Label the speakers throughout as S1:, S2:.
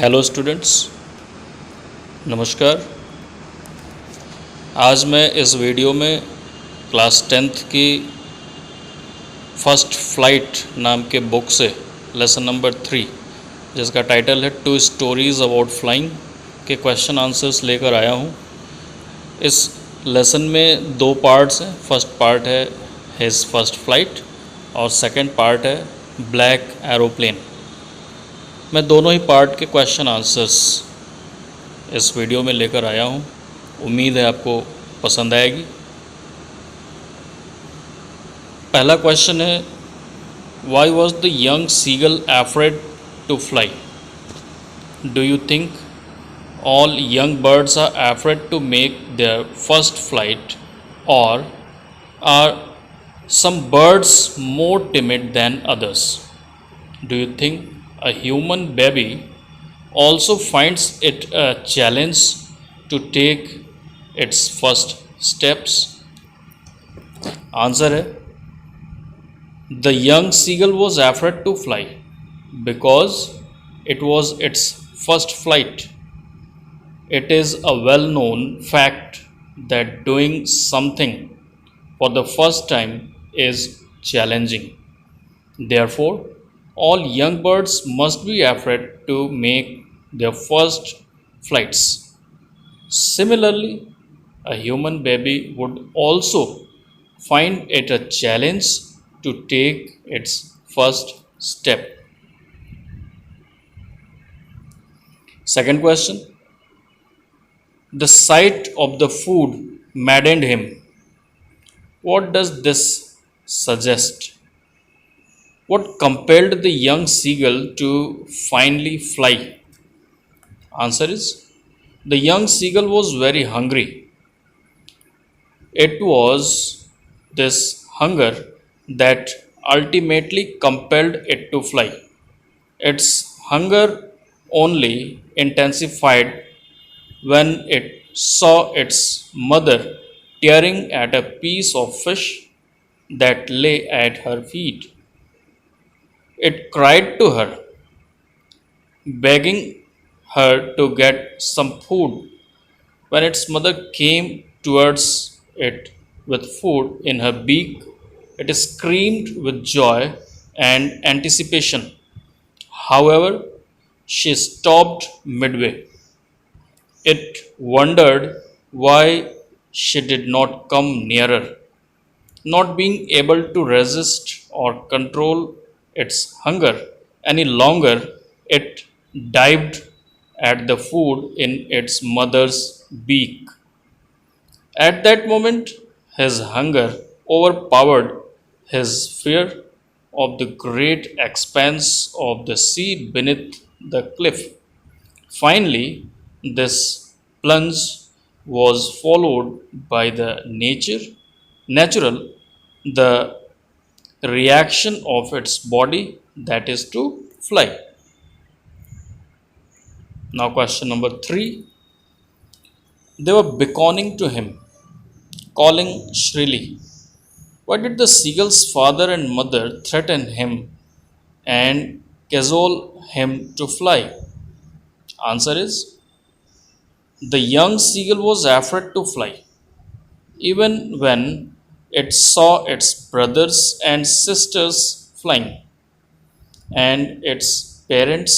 S1: Hello students, नमस्कार। आज मैं इस वीडियो में क्लास 10th की फर्स्ट फ्लाइट नाम के बुक से लेसन नंबर 3, जिसका टाइटल है 2 स्टोरीज़ अबाउट फ्लाइंग के क्वेश्चन आंसर्स लेकर आया हूँ। इस लेसन में 2 पार्ट्स हैं। फर्स्ट पार्ट है हिज फर्स्ट फ्लाइट और सेकंड पार्ट है ब्लैक एरोप्लेन। मैं दोनों ही पार्ट के क्वेश्चन आंसर्स इस वीडियो में लेकर आया हूँ। उम्मीद है आपको पसंद आएगी। पहला क्वेश्चन है, why was the young seagull afraid to fly? Do you think all young birds are afraid to make their first flight, or are some birds more timid than others? Do you think a human baby also finds it a challenge to take its first steps? Answer है, the young seagull was afraid to fly because it was its first flight. It is a well-known fact that doing something for the first time is challenging. Therefore, all young birds must be afraid to make their first flights. Similarly, a human baby would also find it a challenge to take its first step. Second question. The sight of the food maddened him. What does this suggest? What compelled the young seagull to finally fly? Answer is, the young seagull was very hungry. It was this hunger that ultimately compelled it to fly. Its hunger only intensified when it saw its mother tearing at a piece of fish that lay at her feet. It cried to her, begging her to get some food. When its mother came towards it with food in her beak, it screamed with joy and anticipation. However, she stopped midway. It wondered why she did not come nearer. Not being able to resist or control its hunger any longer, it dived at the food in its mother's beak. At that moment, his hunger overpowered his fear of the great expanse of the sea beneath the cliff. Finally, this plunge was followed by the natural the reaction of its body, that is to fly. Now question number 3. They were beckoning to him, calling shrilly. Why did the seagull's father and mother threaten him and cajole him to fly? Answer is, the young seagull was afraid to fly. Even when it saw its brothers and sisters flying, and its parents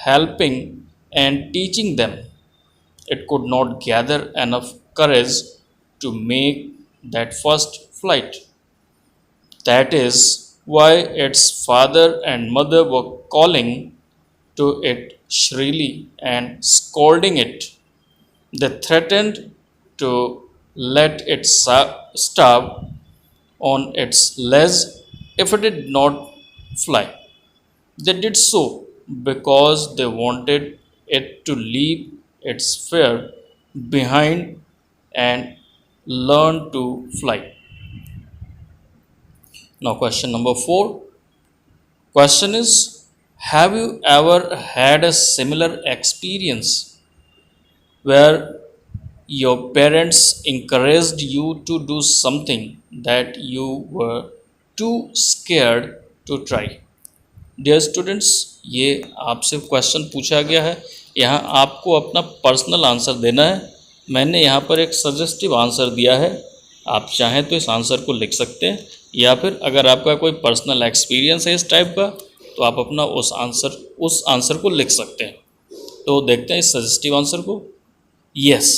S1: helping and teaching them, it could not gather enough courage to make that first flight. That is why its father and mother were calling to it shrilly and scolding it. They threatened to let it starve on its legs if it did not fly. They did so because they wanted it to leave its fear behind and learn to fly. Now, question number 4. Question is, have you ever had a similar experience where your parents encouraged you to do something that you were too scared to try? Dear students, ये आपसे question पूछा गया है, यहाँ आपको अपना personal answer देना है। मैंने यहाँ पर एक सजेस्टिव आंसर दिया है, आप चाहें तो इस आंसर को लिख सकते हैं, या फिर अगर आपका कोई पर्सनल एक्सपीरियंस है इस टाइप का तो आप अपना उस आंसर को लिख सकते हैं। तो देखते हैं इस सजेस्टिव आंसर को। Yes,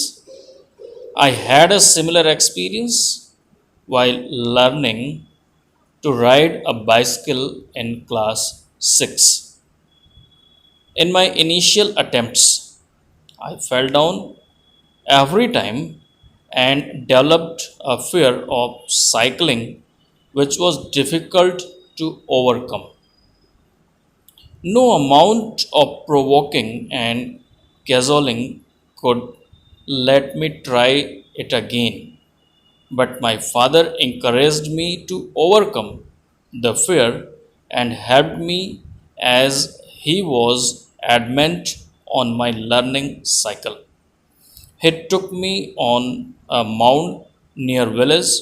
S1: I had a similar experience while learning to ride a bicycle in class 6. In my initial attempts, I fell down every time and developed a fear of cycling which was difficult to overcome. No amount of provoking and cajoling could let me try it again. But my father encouraged me to overcome the fear and helped me as he was adamant on my learning cycle. He took me on a mount near village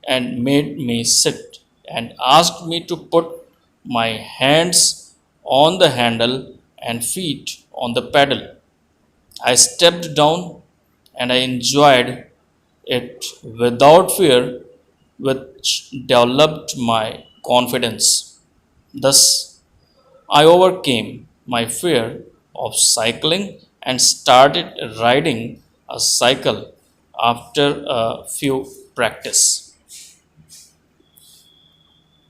S1: and made me sit and asked me to put my hands on the handle and feet on the pedal. I stepped down and I enjoyed it without fear, which developed my confidence. Thus, I overcame my fear of cycling and started riding a cycle after a few practice.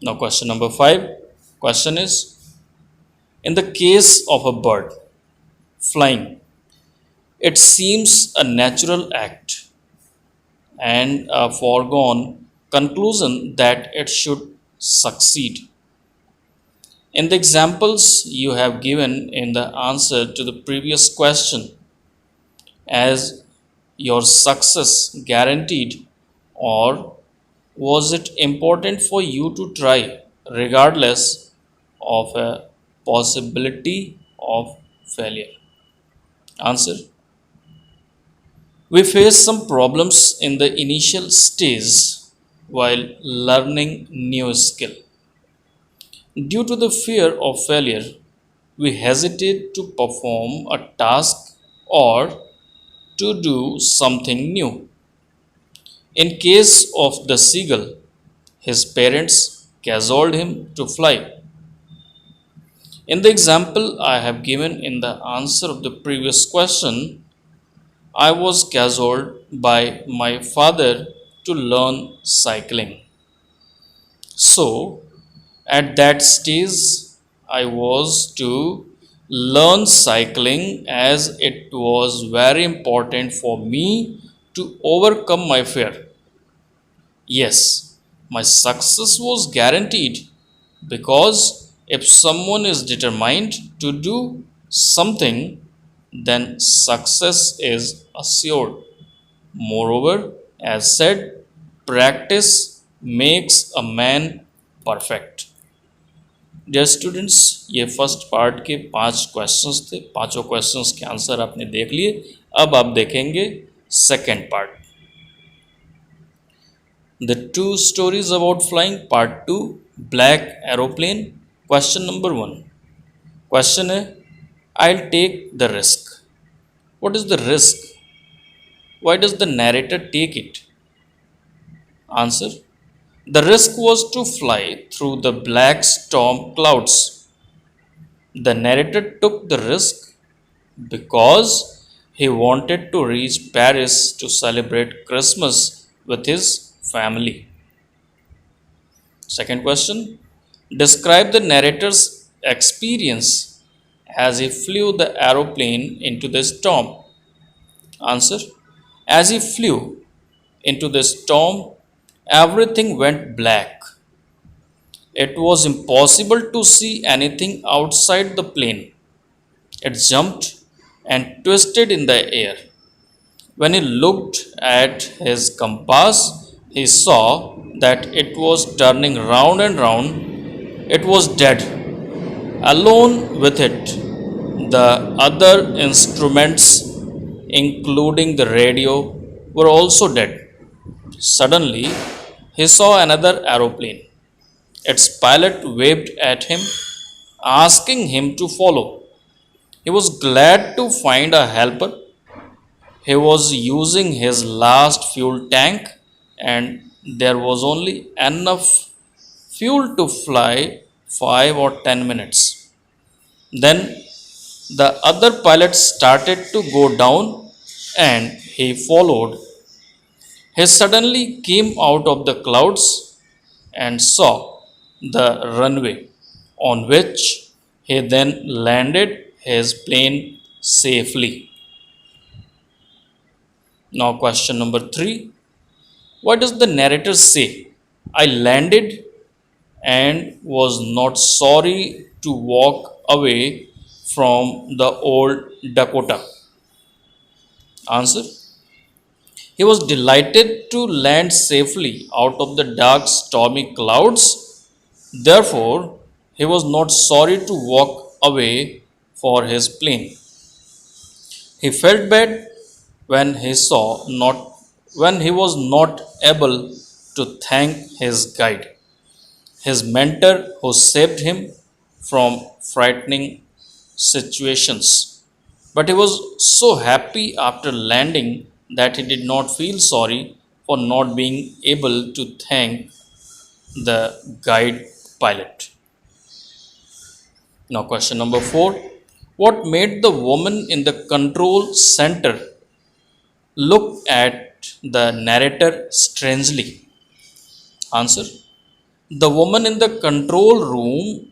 S1: Now, question number 5. Question is, in the case of a bird flying, it seems a natural act and a foregone conclusion that it should succeed. In the examples you have given in the answer to the previous question, as your success guaranteed, or was it important for you to try regardless of a possibility of failure? Answer: we face some problems in the initial stage while learning new skill. Due to the fear of failure, we hesitate to perform a task or to do something new. In case of the seagull, his parents cajoled him to fly. In the example I have given in the answer of the previous question, I was cajoled by my father to learn cycling. So, at that stage, I was to learn cycling as it was very important for me to overcome my fear. Yes, my success was guaranteed because if someone is determined to do something, then success is assured. Moreover, as said, practice makes a man perfect. Dear students, ये first part के 5 questions थे, पांचों questions के answer आपने देख लिए। अब आप देखेंगे second part, the 2 stories about flying, part 2, black aeroplane. Question number 1, question है, I will take the risk. What is the risk? Why does the narrator take it? Answer: the risk was to fly through the black storm clouds. The narrator took the risk because he wanted to reach Paris to celebrate Christmas with his family. Second question, describe the narrator's experience as he flew the aeroplane into the storm. Answer: as he flew into the storm, everything went black. It was impossible to see anything outside the plane. It jumped and twisted in the air. When he looked at his compass, he saw that it was turning round and round. It was dead. Alone with it, the other instruments, including the radio, were also dead. Suddenly, he saw another aeroplane. Its pilot waved at him, asking him to follow. He was glad to find a helper. He was using his last fuel tank, and there was only enough fuel to fly 5 or 10 minutes. Then the other pilot started to go down and he followed. He suddenly came out of the clouds and saw the runway on which he then landed his plane safely. Now, question number 3. What does the narrator say? I landed and was not sorry to walk away from the old Dakota. Answer. He was delighted to land safely out of the dark, stormy clouds. Therefore, he was not sorry to walk away for his plane. He felt bad when he saw not when he was not able to thank his guide, his mentor who saved him from frightening situations. But he was so happy after landing that he did not feel sorry for not being able to thank the guide pilot. Now, question number 4. What made the woman in the control center look at the narrator strangely? Answer. The woman in the control room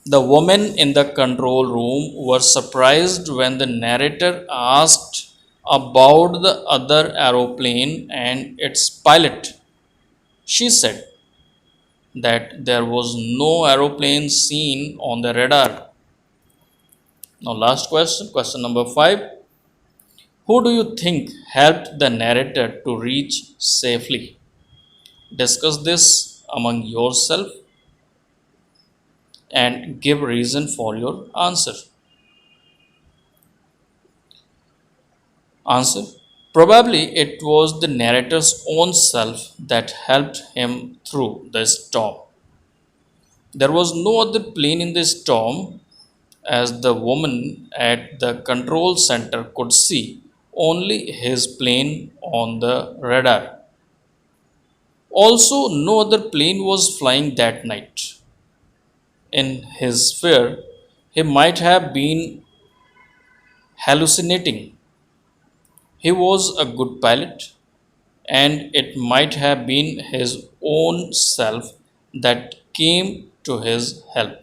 S1: The women in the control room were surprised when the narrator asked about the other aeroplane and its pilot. She said that there was no aeroplane seen on the radar. Now, last question, question number 5. Who do you think helped the narrator to reach safely? Discuss this among yourself and give reason for your answer. Answer. Probably it was the narrator's own self that helped him through the storm. There was no other plane in the storm, as the woman at the control center could see only his plane on the radar. Also, no other plane was flying that night. In his fear, he might have been hallucinating. He was a good pilot, and it might have been his own self that came to his help.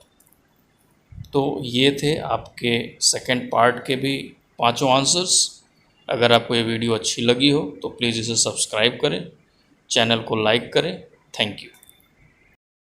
S1: तो ये थे आपके second part के भी पांचों answers. अगर आपको ये वीडियो अच्छी लगी हो तो प्लीज़ इसे सब्सक्राइब करें, चैनल को लाइक करें. Thank you.